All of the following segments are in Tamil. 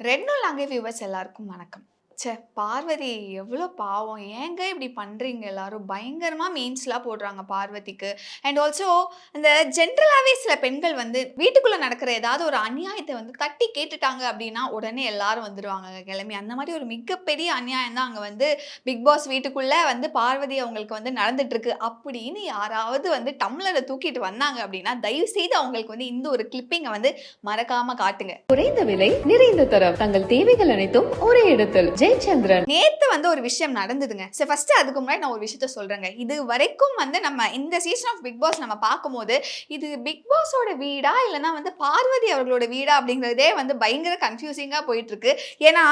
ரெட் நோ லாங்குவேஜ் வியூவர்ஸ் எல்லாருக்கும் வணக்கம். பார்வதி எவ்வளோ பாவம்! ஏங்க இப்படி பண்றீங்க எல்லாரும்? பயங்கரமா மீம்ஸ்லாம் போடுறாங்க பார்வதிக்கு. அண்ட் ஆல்சோ இந்த ஜென்ரலாவே சில பெண்கள் வந்து வீட்டுக்குள்ள நடக்கிற ஏதாவது ஒரு அநியாயத்த வந்து தட்டி கேட்டுட்டாங்க அப்படின்னா, உடனே எல்லாரும் வந்துருவாங்கங்க கிளம்பி. அந்த மாரி ஒரு மிகப்பெரிய அநியாயம் தான் அங்க வந்து பிக் பாஸ் வீட்டுக்குள்ள வந்து பார்வதி அவங்களுக்கு வந்து நடந்துட்டுருக்கு. அப்படின்னு யாராவது வந்து டம்ளர தூக்கிட்டு வந்தாங்க அப்படின்னா, தயவு செய்து அவங்களுக்கு வந்து இந்த ஒரு கிளிப்பிங்க வந்து மறக்காம காட்டுங்க. குறைந்த விலை நிறைந்த தரம் தங்கள் தேவைகள் அனைத்தும் ஒரே இடத்தில் ஜெயச்சந்திரன். நேத்து வந்து ஒரு விஷயம் நடந்ததுங்க. சரி, ஃபர்ஸ்ட் அதுக்கு முன்னாடி நான் ஒரு விஷயத்த சொல்றேங்க. இது வரைக்கும் வந்து நம்ம இந்த சீசன் ஆஃப் பிக் பாஸ் நம்ம பார்க்கும்போது, இது பிக் பாஸோட வீடா இல்லன்னா வந்து பார்வதி அவர்களோட வீடா அப்படிங்கிறதே வந்து பயங்கர கன்ஃப்யூசிங்கா போயிட்டு இருக்கு. ஏன்னா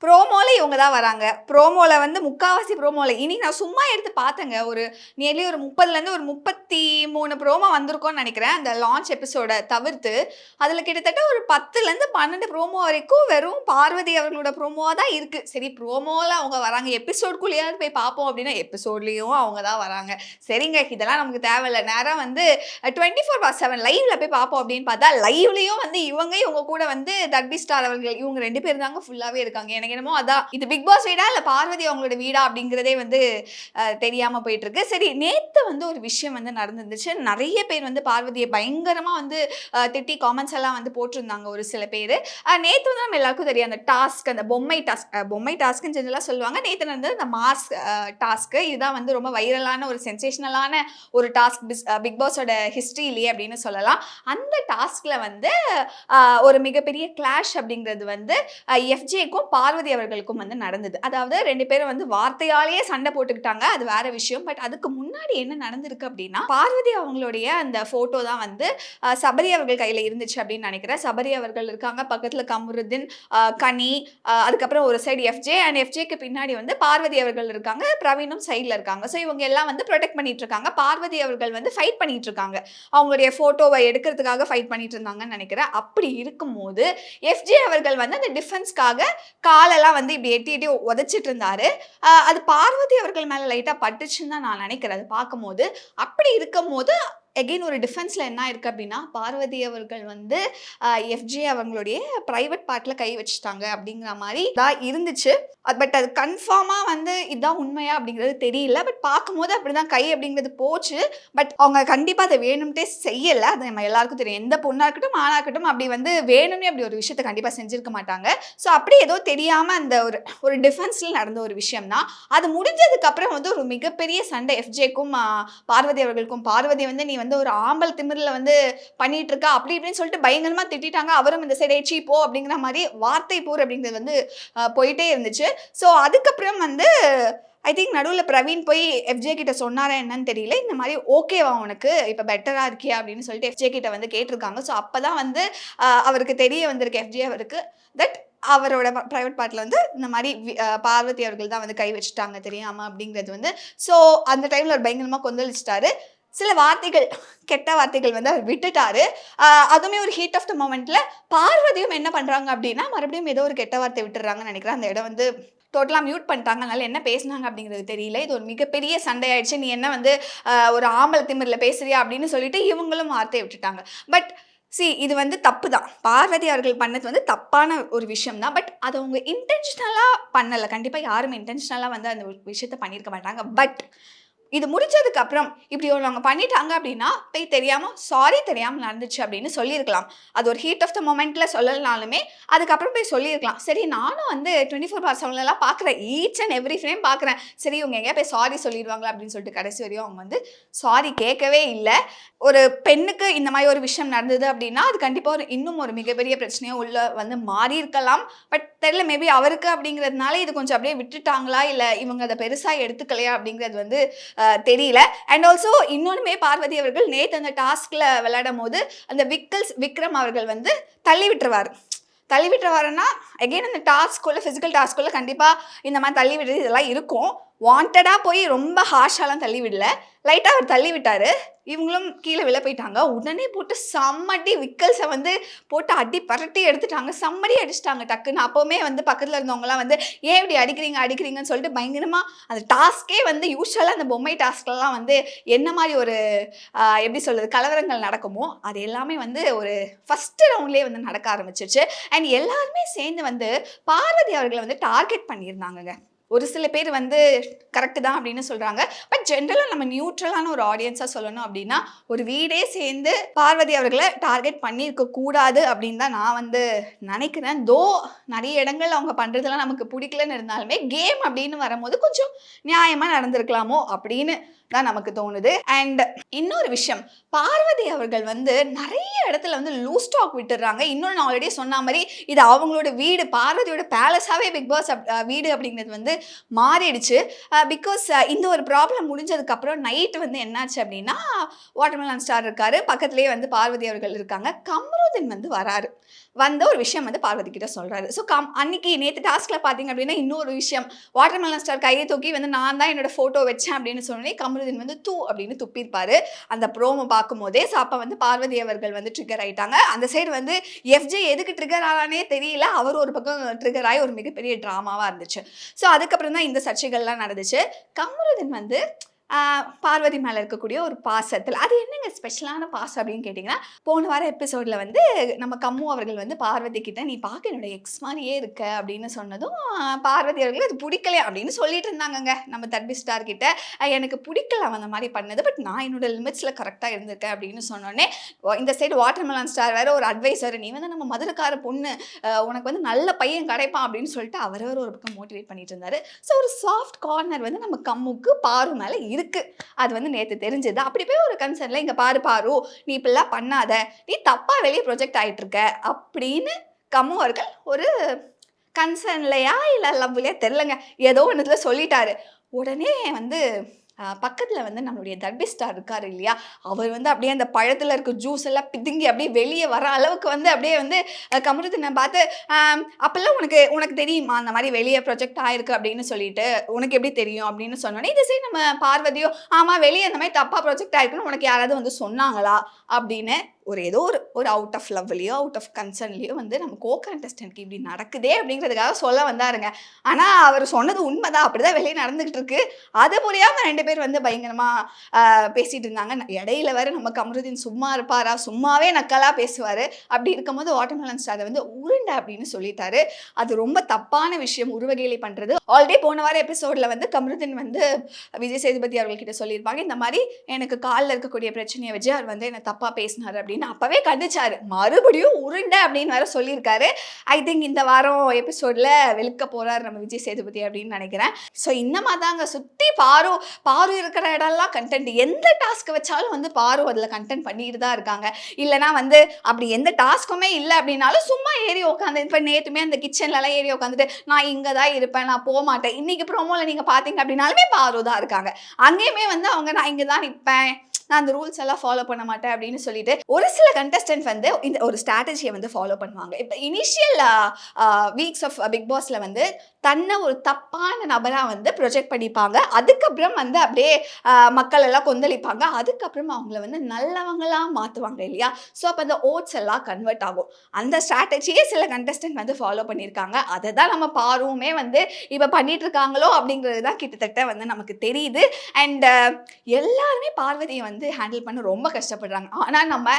ப்ரோமோல இவங்க தான் வராங்க. ப்ரோமோல வந்து முக்காவாசி ப்ரோமோல இன்னைக்கு நான் சும்மா எடுத்து பார்த்தேங்க. ஒரு நியர்லி ஒரு 30லேருந்து ஒரு 33 ப்ரோமோ வந்திருக்கும்னு நினைக்கிறேன். அந்த லான்ச் எபிசோட தவிர்த்து. அதில கிட்டத்தட்ட ஒரு 10லேருந்து 12 ப்ரோமோ வரைக்கும் வெறும் பார்வதி அவர்களோட ப்ரோமோவா தான் இருக்கு. சரி, ப்ரோமோல அவங்க வராங்க. எபிசோட்குள்ளேயாவது போய் பார்ப்போம் அப்படின்னா, எபிசோட்லயும் அவங்க தான் வராங்க. சரிங்க, இதெல்லாம் நமக்கு தேவையில்ல. நேரா வந்து 24/7 லைவ்ல போய் பார்ப்போம் அப்படின்னு பார்த்தா, லைவ்லயும் வந்து இவங்க கூட வந்து தர்பி ஸ்டார் அவர்கள் இவங்க 2 பேர் தாங்க ஃபுல்லாவே இருக்காங்க. எனக்கு என்னமோ அதான் இது பிக் பாஸ் வீடா இல்ல பார்வதி அவங்களோட வீடா அப்படிங்கிறதே வந்து தெரியாம போயிட்டு இருக்கு. சரி, நேத்து வந்து ஒரு விஷயம் வந்து நடந்துருந்துச்சு. நிறைய பேர் வந்து பார்வதியை பயங்கரமா வந்து திட்டி காமெண்ட்ஸ் எல்லாம் வந்து போட்டிருந்தாங்க ஒரு சில பேர். நேத்து வந்து நம்ம எல்லாருக்கும் தெரியும் அந்த டாஸ்க், அந்த பொம்மை டாஸ்க்னு ஜெனரலா சொல்லுவாங்க. நேத்து நடந்தது அந்த மாஸ்க் டாஸ்க். இதுதான் வந்து ரொம்ப வைரலான ஒரு சென்சேஷனலான ஒரு டாஸ்க் பிக் பாஸோட ஹிஸ்டரியிலேயே அப்படின்னு சொல்லலாம். அந்த டாஸ்க்ல வந்து ஒரு மிகப்பெரிய கிளாஷ் அப்படிங்கிறது வந்து எஃப்ஜேக்கும் பார்வதி அவர்களுக்கும் வந்து நடந்தது. அதாவது 2 பேரும் வந்து வார்த்தையாலேயே சண்டை போட்டுக்கிட்டாங்க. அது வேற விஷயம். பட் அதுக்கு முன்னாடி என்ன நடந்திருக்கு அப்படின்னா, பார்வதி அவங்களுடைய அந்த போட்டோ தான் வந்து சபரி அவர்கள் கையில இருந்துச்சு அப்படின்னு நினைக்கிறேன். சபரி அவர்கள் இருக்காங்க, பக்கத்துல கமருதீன், கனி, அதுக்கப்புறம் ஒரு சைடு எஃப்ஜே அண்ட் எஃப்ஜேக்கு பின்னாடி வந்து பார்வதி அவர்கள் இருக்காங்க, பிரவீனும் சைட்ல இருக்காங்க. ஸோ இவங்க எல்லாம் வந்து ப்ரொடெக்ட் பண்ணிட்டு இருக்காங்க. பார்வதி அவர்கள் வந்து ஃபைட் பண்ணிட்டு இருக்காங்க. அவங்களுடைய போட்டோவை எடுக்கிறதுக்காக ஃபைட் பண்ணிட்டு இருந்தாங்கன்னு நினைக்கிறேன். அப்படி இருக்கும்போது எஃப்ஜே அவர்கள் வந்து அந்த டிஃபென்ஸ்க்காக காலெல்லாம் வந்து இப்படி எட்டி எட்டி உதைச்சிட்டு இருந்தாரு. அது பார்வதி அவர்கள் மேல லைட்டா பட்டுச்சுன்னு தான் நான் நினைக்கிறேன் அது பார்க்கும்போது. அப்படி இருக்கும்போது எகைன் ஒரு டிஃபென்ஸ்ல என்ன ஆயிருக்கு அப்படின்னா, பார்வதி அவர்கள் வந்து எஃப்ஜே அவங்களுடைய பிரைவேட் பார்ட்ல கை வச்சுட்டாங்க அப்படிங்கிற மாதிரி தான் இருந்துச்சு. பட் அது கன்ஃபார்மா வந்து இதுதான் உண்மையா அப்படிங்கிறது தெரியல. பட் பார்க்கும்போது அப்படிதான் கை அப்படிங்கிறது போச்சு. பட் அவங்க கண்டிப்பா அதை வேணும்ட்டே செய்யல. அது நம்ம எல்லாருக்கும் தெரியும். எந்த பொண்ணா இருக்கட்டும் ஆணா இருக்கட்டும் அப்படி வந்து வேணும்னே அப்படி ஒரு விஷயத்தை கண்டிப்பா செஞ்சிருக்க மாட்டாங்க. ஸோ அப்படி ஏதோ தெரியாம அந்த ஒரு டிஃபென்ஸ்ல நடந்த ஒரு விஷயம் தான். அது முடிஞ்சதுக்கு அப்புறம் வந்து ஒரு மிகப்பெரிய சண்டை எஃப்ஜேக்கும் பார்வதி அவர்களுக்கும். பார்வதி வந்து நீ வந்து ஒரு ஆம்பல் திமிரில் வந்து பண்ணிட்டு இருக்கா அப்படி இப்படின்னு சொல்லிட்டு பயங்கரமா திட்டாங்க. அவரும் இந்த சைடு ஏச்சி போ அப்படிங்கிற மாதிரி வார்த்தை போர் அப்படிங்கிறது வந்து போயிட்டே இருந்துச்சு. ஸோ அதுக்கப்புறம் வந்து ஐ திங்க் நடுவில் பிரவீன் போய் எஃப்ஜே கிட்ட சொன்னாரா என்னன்னு தெரியல. இந்த மாதிரி ஓகேவா உனக்கு இப்போ பெட்டரா இருக்கியா அப்படின்னு சொல்லிட்டு எஃப்ஜே கிட்ட வந்து கேட்டிருக்காங்க. ஸோ அப்பதான் வந்து அவருக்கு தெரிய வந்திருக்கு எஃப்ஜே அவருக்கு தட் அவரோட பிரைவேட் பார்ட்ல வந்து இந்த மாதிரி பார்வதி அவர்கள் தான் வந்து கை வச்சுட்டாங்க தெரியாம அப்படிங்கிறது வந்து. ஸோ அந்த டைம்ல ஒரு பயங்கரமா கொந்தளிச்சிட்டாரு. சில வார்த்தைகள், கெட்ட வார்த்தைகள் வந்து அவர் விட்டுட்டாரு. அதுவுமே ஒரு ஹீட் ஆஃப் த மொமெண்ட்ல பார்வதியும் என்ன பண்றாங்க அப்படின்னா, மறுபடியும் ஏதோ ஒரு கெட்ட வார்த்தை விட்டுறாங்கன்னு நினைக்கிறேன். அந்த இடம் வந்து டோட்டலா மியூட் பண்ணிட்டாங்க. அதனால என்ன பேசினாங்க அப்படிங்கிறது தெரியல. இது ஒரு மிகப்பெரிய சண்டை ஆயிடுச்சு. நீ என்ன வந்து ஒரு ஆம்பளை திமிரில் பேசுறியா அப்படின்னு சொல்லிட்டு இவங்களும் வார்த்தையை விட்டுட்டாங்க. பட் இது வந்து தப்பு தான். பார்வதி அவர்கள் பண்ணது வந்து தப்பான ஒரு விஷயம் தான். பட் அதை அவங்க இன்டென்ஷனலா பண்ணல. கண்டிப்பா யாரும் இன்டென்ஷனலா வந்து அந்த விஷயத்த பண்ணியிருக்க மாட்டாங்க. பட் இது முடிச்சதுக்கு அப்புறம் இப்படி ஒருவங்க பண்ணிட்டாங்க அப்படின்னா போய் தெரியாம சாரி, தெரியாம நடந்துச்சு அப்படின்னு சொல்லியிருக்கலாம். அது ஒரு ஹீட் ஆஃப் த மொமெண்ட்ல சொல்லலனாலுமே அதுக்கப்புறம் போய் சொல்லியிருக்கலாம். சரி, நானும் வந்து 24/7 பார்க்குறேன், ஈச் அண்ட் எவ்ரி ஃப்ரேம் பார்க்குறேன். சரி, இவங்க எங்கேயா போய் சாரி சொல்லிடுவாங்களா அப்படின்னு சொல்லிட்டு கடைசி வரையும் அவங்க வந்து சாரி கேட்கவே இல்லை. ஒரு பெண்ணுக்கு இந்த மாதிரி ஒரு விஷயம் நடந்தது அப்படின்னா அது கண்டிப்பாக இன்னும் ஒரு மிகப்பெரிய பிரச்சனையோ உள்ள வந்து மாறி இருக்கலாம். பட் தெரியல, மேபி அவருக்கு அப்படிங்கிறதுனால இது கொஞ்சம் அப்படியே விட்டுட்டாங்களா இல்லை இவங்க அதை பெருசாக எடுத்துக்கலையா அப்படிங்கிறது வந்து தெரியல. அண்ட் ஆல்சோ இன்னொன்றுமே பார்வதி அவர்கள் நேற்று அந்த டாஸ்க்ல விளையாடும் போது அந்த விக்ரம் அவர்கள் வந்து தள்ளி விட்டுருவாருன்னா அகெயின் அந்த டாஸ்க்குள்ள ஃபிசிக்கல் டாஸ்க்குள்ள கண்டிப்பாக இந்த மாதிரி தள்ளி விடுறது இதெல்லாம் இருக்கும். வாண்டடாக போய் ரொம்ப ஹார்ஷாலாம் தள்ளி விடல, லைட்டாக அவர் தள்ளி விட்டார். இவங்களும் கீழே விழ போயிட்டாங்க. உடனே போட்டு செம்மடி விக்கல்ஸை வந்து போட்டு அடி பரட்டி எடுத்துட்டாங்க. செம்மடி அடிச்சிட்டாங்க டக்குன்னு. அப்போவுமே வந்து பக்கத்தில் இருந்தவங்கலாம் வந்து ஏன் இப்படி அடிக்கிறீங்கன்னு சொல்லிட்டு பயங்கரமாக அந்த டாஸ்க்கே வந்து யூஸ்வலாக அந்த பொம்மை டாஸ்க்லாம் வந்து என்ன மாதிரி ஒரு எப்படி சொல்கிறது கலவரங்கள் நடக்குமோ அது எல்லாமே வந்து ஒரு ஃபஸ்ட்டு ரவுண்ட்லேயே வந்து நடக்க ஆரம்பிச்சிருச்சு. அண்ட் எல்லாருமே சேர்ந்து வந்து பார்வதி அவர்களை வந்து டார்கெட் பண்ணியிருந்தாங்கங்க. ஒரு சில பேர் வந்து கரெக்டு தான் அப்படின்னு சொல்கிறாங்க. பட் ஜென்ரலாக நம்ம நியூட்ரலான ஒரு ஆடியன்ஸாக சொல்லணும் அப்படின்னா ஒரு வீடே சேர்ந்து பார்வதி அவர்களை டார்கெட் பண்ணியிருக்க கூடாது அப்படின்னு தான் நான் வந்து நினைக்கிறேன். தோ நிறைய இடங்கள் அவங்க பண்ணுறதுலாம் நமக்கு பிடிக்கலன்னு இருந்தாலுமே கேம் அப்படின்னு வரும்போது கொஞ்சம் நியாயமாக நடந்திருக்கலாமோ அப்படின்னு தான் நமக்கு தோணுது. அண்ட் இன்னொரு விஷயம், பார்வதி அவர்கள் வந்து நிறைய இடத்துல வந்து லூஸ் டாக் விட்டுடுறாங்க. இன்னொன்று நான் ஆல்ரெடி சொன்ன மாதிரி இது அவங்களோட வீடு, பார்வதியோட பேலஸாகவே பிக் பாஸ் வீடு அப்படிங்கிறது வந்து மாறிடுச்சு. பிகாஸ் இந்த ஒரு ப்ராப்ளம் முடிஞ்சதுக்கப்புறம் நைட்டு வந்து என்னாச்சு அப்படின்னா வாட்டர்மெலன் ஸ்டார் இருக்காரு, பக்கத்துலேயே வந்து பார்வதி அவர்கள் இருக்காங்க. கம்ருதீன் வந்து வராரு. வந்த ஒரு விஷயம் வந்து பார்வதி கிட்ட சொல்கிறாரு. ஸோ அன்னைக்கு நேற்று டாஸ்கில் பார்த்தீங்க அப்படின்னா இன்னொரு விஷயம், வாட்டர்மெலன் ஸ்டார் கையை தூக்கி வந்து நான் தான் என்னோட ஃபோட்டோ வச்சேன் அப்படின்னு சொன்னே கமருதீன் வந்து தூ அப்படின்னு துப்பியிருப்பாரு அந்த ப்ரோமோ பார்க்கும்போதே. ஸோ அப்போ வந்து பார்வதி அவர்கள் வந்து ட்ரிகர் ஆகிட்டாங்க. அந்த சைடு வந்து எஃப்ஜே எதுக்கு ட்ரிகர் ஆனானே தெரியல, அவர் ஒரு பக்கம் ட்ரிகர் ஆகி ஒரு மிகப்பெரிய ட்ராமாவாக இருந்துச்சு. ஸோ அதுக்கப்புறம் தான் இந்த சர்ச்சைகள்லாம் நடந்துச்சு. கமருதீன் வந்து பார்வதி மேலே இருக்கக்கூடிய ஒரு பாசத்தில், அது என்னங்க ஸ்பெஷலான பாசம் அப்படின்னு கேட்டிங்கன்னா, போன வார எபிசோடில் வந்து நம்ம கம்மு அவர்கள் வந்து பார்வதி கிட்ட நீ பார்க்க என்னோட எக்ஸ் மாதிரியே இருக்க அப்படின்னு சொன்னதும் பார்வதி அவர்கள் அது பிடிக்கல அப்படின்னு சொல்லிட்டு இருந்தாங்கங்க நம்ம தட்பி ஸ்டார் கிட்ட. எனக்கு பிடிக்கல அவன் அந்த மாதிரி பண்ணது, பட் நான் என்னோட லிமிட்ஸில் கரெக்டாக இருந்திருக்கேன் அப்படின்னு சொன்னோடனே இந்த சைடு வாட்டர்மெலன் ஸ்டார் வேறு ஒரு அட்வைசர், நீ வந்து நம்ம மதுரக்கார பொண்ணு, உனக்கு வந்து நல்ல பையன் கிடைப்பான் அப்படின்னு சொல்லிட்டு அவர் ஒரு பக்கம் மோட்டிவேட் பண்ணிட்டு இருந்தாரு. ஸோ ஒரு சாஃப்ட் கார்னர் வந்து நம்ம கம்முக்கு பாரு மேலே இருக்கு. அது வந்து நேற்று தெரிஞ்சது. அப்படி போய் ஒரு கன்சர்ன்ல இங்க பாரு நீ இப்படிலாம் பண்ணாத, நீ தப்பா வெளியே ப்ரொஜெக்ட் ஆயிட்டு இருக்க அப்படின்னு கம்மு அவர்கள் ஒரு கன்சர்ன்லையா இல்லை லவ்லையா தெரிலங்க ஏதோ ஒன்றுல சொல்லிட்டாரு. உடனே வந்து பக்கத்தில் வந்து நம்மளுடைய தர்பி ஸ்டார் இருக்கார் இல்லையா, அவர் வந்து அப்படியே அந்த பழத்தில் இருக்க ஜூஸ் எல்லாம் பிதுங்கி அப்படியே வெளியே வர அளவுக்கு வந்து அப்படியே வந்து கமருதீனை பார்த்து அப்போல்லாம் உனக்கு தெரியுமா அந்த மாதிரி வெளியே ப்ரொஜெக்ட் ஆயிருக்கு அப்படின்னு சொல்லிட்டு, உனக்கு எப்படி தெரியும் அப்படின்னு சொன்னோன்னே இந்த சைடு நம்ம பார்வதியோ ஆமாம் வெளியே அந்த மாதிரி தப்பாக ப்ரொஜெக்ட் ஆயிருக்குன்னு உனக்கு யாராவது வந்து சொன்னாங்களா அப்படின்னு ஏதோ ஒரு அவுட் ஆஃப் லவ்லையோ அவுட் ஆஃப் கன்சர்ன்லையோ வந்து நம்ம கோ கண்டஸ்டன்ட்க்கு இப்படி நடக்குதே அப்படிங்கிறதுக்காக சொல்ல வந்தாருங்க. ஆனால் அவர் சொன்னது உண்மைதான், அப்படிதான் வெளியே நடந்துகிட்டு இருக்கு. அது புரியாமல் ரெண்டு பேர் வந்து பயங்கரமாக பேசிகிட்டு இருந்தாங்க. இடையில வேறு நம்ம கமருதீன் சும்மா இருப்பாரா, சும்மாவே நக்கலாக பேசுவார். அப்படி இருக்கும்போது வாட்டர்மெலன் ஸ்டார் வந்து உருண்டை அப்படின்னு சொல்லிட்டாரு. அது ரொம்ப தப்பான விஷயம், உருவகேலி பண்ணுறது. ஆல்ரெடி போன வார எபிசோடில் வந்து கமருதீன் வந்து விஜய் சேதுபதி அவர்கள்கிட்ட சொல்லியிருப்பாங்க, இந்த மாதிரி எனக்கு காலில் இருக்கக்கூடிய பிரச்சனையை வச்சு அவர் வந்து என்னை தப்பாக பேசினார் அப்படின்னு அப்பவே கண்டிச்சாரு. மறுபடியும் உருண்டை அப்படின்னு வேற சொல்லியிருக்காரு. ஐ திங்க் இந்த வாரம் எபிசோட்ல வெளுக்க போறாரு நம்ம விஜய் சேதுபதி அப்படின்னு நினைக்கிறேன். ஸோ இந்த மாதிரி தாங்க சுற்றி பாரு இருக்கிற இடம்லாம் கண்டென்ட், எந்த டாஸ்க் வச்சாலும் வந்து பாரு அதில் கண்டென்ட் பண்ணிட்டு தான் இருக்காங்க. இல்லைனா வந்து அப்படி எந்த டாஸ்க்குமே இல்லை அப்படின்னாலும் சும்மா ஏறி உட்காந்து, இப்போ நேற்றுமே அந்த கிச்சன்லலாம் ஏறி உட்காந்துட்டு நான் இங்கே தான் இருப்பேன், நான் போக மாட்டேன், இன்னைக்கு ப்ரோமோவில் நீங்கள் பார்த்தீங்க அப்படின்னாலுமே பாரு தான் இருக்காங்க. அங்கேயுமே வந்து அவங்க நான் இங்கே தான் நிற்பேன், நான் அந்த ரூல்ஸ் எல்லாம் ஃபாலோ பண்ண மாட்டேன் அப்படின்னு சொல்லிட்டு ஒரு சில கண்டஸ்டன்ட் வந்து இந்த ஒரு ஸ்ட்ராட்டஜியை வந்து ஃபாலோ பண்ணுவாங்க. இப்போ இனிஷியல் வீக்ஸ் ஆஃப் பிக் பாஸ்ல வந்து தன்னை ஒரு தப்பான நபராக வந்து ப்ரொஜெக்ட் பண்ணிப்பாங்க. அதுக்கப்புறம் வந்து அப்படியே மக்கள் எல்லாம் கொந்தளிப்பாங்க. அதுக்கப்புறம் அவங்கள வந்து நல்லவங்களாக மாற்றுவாங்க இல்லையா. ஸோ அப்போ அந்த ஓட்ஸ் எல்லாம் கன்வெர்ட் ஆகும். அந்த ஸ்ட்ராட்டஜியே சில கண்டஸ்டன்ட் வந்து ஃபாலோ பண்ணியிருக்காங்க. அதை தான் நம்ம பாருமே வந்து இப்போ பண்ணிட்டு இருக்காங்களோ அப்படிங்கிறது தான் கிட்டத்தட்ட வந்து நமக்கு தெரியுது. அண்ட் எல்லாருமே பார்வதியை வந்து ஹேண்டில் பண்ண ரொம்ப கஷ்டப்படுறாங்க. ஆனால் நம்ம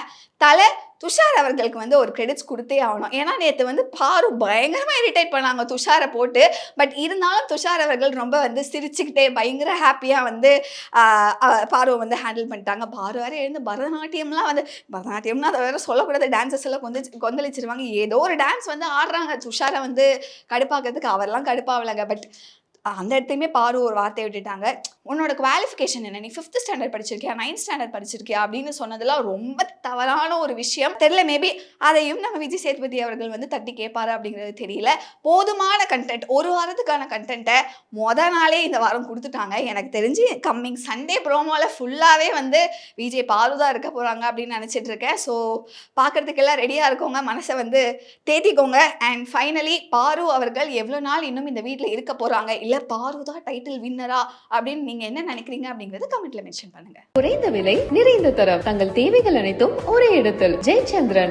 தலை துஷார் அவர்களுக்கு வந்து ஒரு கிரெடிட்ஸ் கொடுத்தே ஆகணும். ஏன்னா நேற்று வந்து பாரு பயங்கரமாக இரிட்டேட் பண்ணாங்க துஷாரை போட்டு. பட் இருந்தாலும் துஷார் அவர்கள் ரொம்ப வந்து சிரிச்சுக்கிட்டே பயங்கர ஹாப்பியாக வந்து பாருவை வந்து ஹேண்டில் பண்ணிட்டாங்க. பாரு வேறு எழுந்து பரதநாட்டியம்லாம் வந்து பரதநாட்டியம்னா அதை வேறு சொல்லக்கூடாது, டான்ஸஸ் எல்லாம் கொந்தளிச்சிருவாங்க. ஏதோ ஒரு டான்ஸ் வந்து ஆடுறாங்க துஷாரை வந்து கடுப்பாக்கிறதுக்கு. அவரெல்லாம் கடுப்பாகலைங்க. பட் அந்த இடத்தையுமே பாரு ஒரு வார்த்தை விட்டுட்டாங்க, உன்னோட குவாலிஃபிகேஷன் என்ன, நீ 5th ஸ்டாண்டர்ட் படிச்சிருக்கியா 9th ஸ்டாண்டர்ட் படிச்சிருக்கியா அப்படின்னு சொன்னதெல்லாம் ரொம்ப தவறான ஒரு விஷயம். தெரியல, மேபி அதையும் நம்ம விஜய் சேதுபதி அவர்கள் வந்து தட்டி கேட்பாரு அப்படிங்கிறது தெரியல. போதுமான கண்டென்ட், ஒரு வாரத்துக்கான கண்டென்ட்டை நாளே இந்த வாரம் கொடுத்துட்டாங்க. எனக்கு தெரிஞ்சு கம்மிங் சண்டே ப்ரோமோல ஃபுல்லாகவே வந்து விஜய் பாரு தான் இருக்க போகிறாங்க அப்படின்னு நினச்சிட்டு இருக்கேன். ஸோ பார்க்குறதுக்கெல்லாம் ரெடியாக இருக்கோங்க, மனசை வந்து தேத்திக்கோங்க. அண்ட் ஃபைனலி பாரு அவர்கள் எவ்வளோ நாள் இன்னும் இந்த வீட்டில் இருக்க போகிறாங்க, இல்லை பாரு தான் டைட்டில் வின்னரா அப்படின்னு நீங்கள் என்ன நினைக்கிறீங்க அப்படிங்கிறது கமெண்ட்டில் மென்ஷன் பண்ணுங்கள். குறைந்த விலை நிறைந்த தரம் தங்கள் தேவைகள் அனைத்தும் ஒரே இடத்தில் ஜெயச்சந்திரன்.